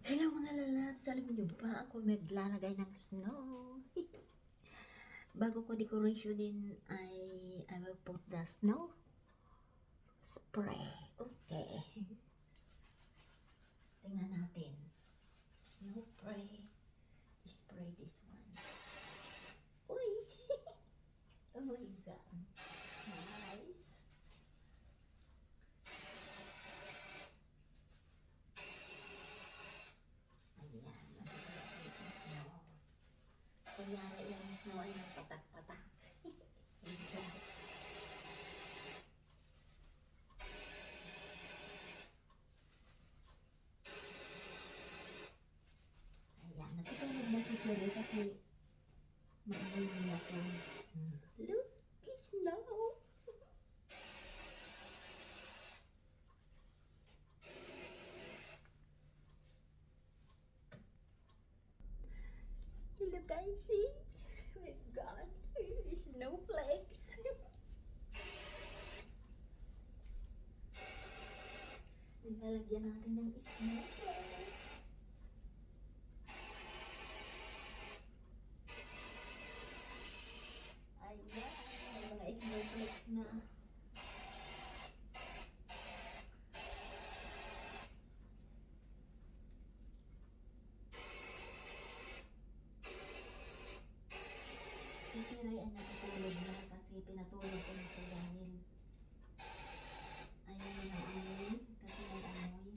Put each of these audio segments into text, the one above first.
Hello mga lalabs, alam niyo ba ako maglalagay ng snow? Bago ko decoration ay I will put the snow spray. Okay. Tingnan natin. Snow spray. Spray this one. Uy! Oh my God. Nice. Ayan. Snow. Kunyari yung snow ay nagpatak-patak. Ayan. Natutulog na si Chloe kasi maamoy niya ko. Look, it's snow. Hello guys, see? Oh my God, snowflakes. Nilalagyan natin ng snowflakes. Ayan, may mga snowflakes na. Si Shiray ay natutulog na kasi pinatulog ko na siya dahil ayaw na ng amoy kasi may amoy.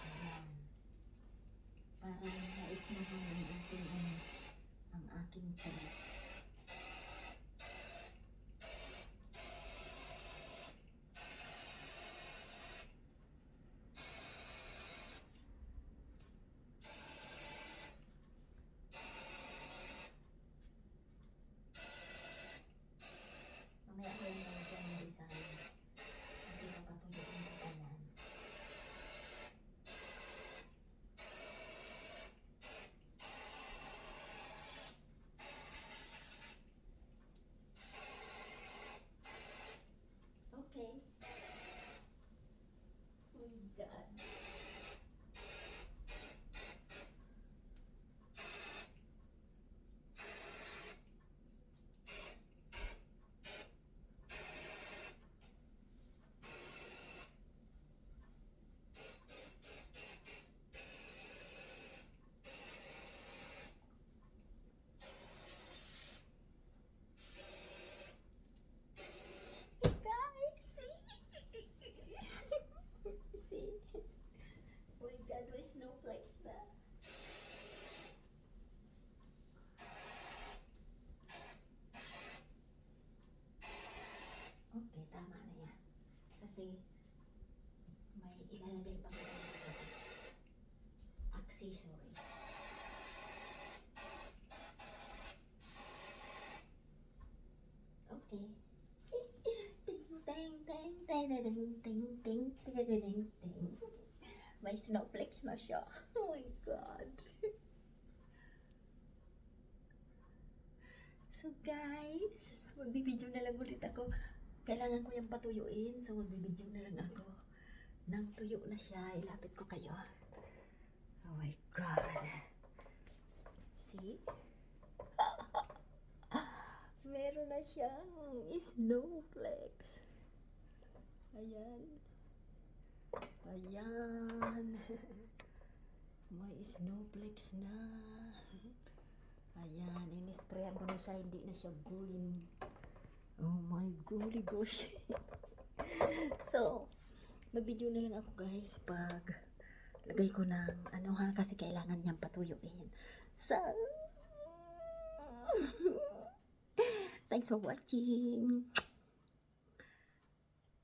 Ayan. Para naismahan ang aking ang aking pala. Mamaya ko yung mga ng design. Hindi ko patuyuin ko pa yan. Okay. Oh my God. Guys, see? Oh my God, may snowflakes ba? Okay, tama na yan. Kasi may ilalagay pa ko accessories. Okay. Ting, ting, ting, ting, ting, ting, ting, ting, ting, ting. May snowflakes na siya. Oh my God. So guys, magbibideo na lang ulit ako. Kailangan ko yung patuyuin. So magbibideo na lang ako. Nang tuyo na siya, ilapit ko kayo. Oh my God. See? Meron na siyang snowflakes. Ayan. Ayan. May snowflakes na. Ayan. Inisprayan ko na siya. Hindi na siya green. Oh my golly gosh. So, mag-video na lang ako guys pag lagay ko ng ano ha. Kasi kailangan niyang patuyuin. So, thanks for watching.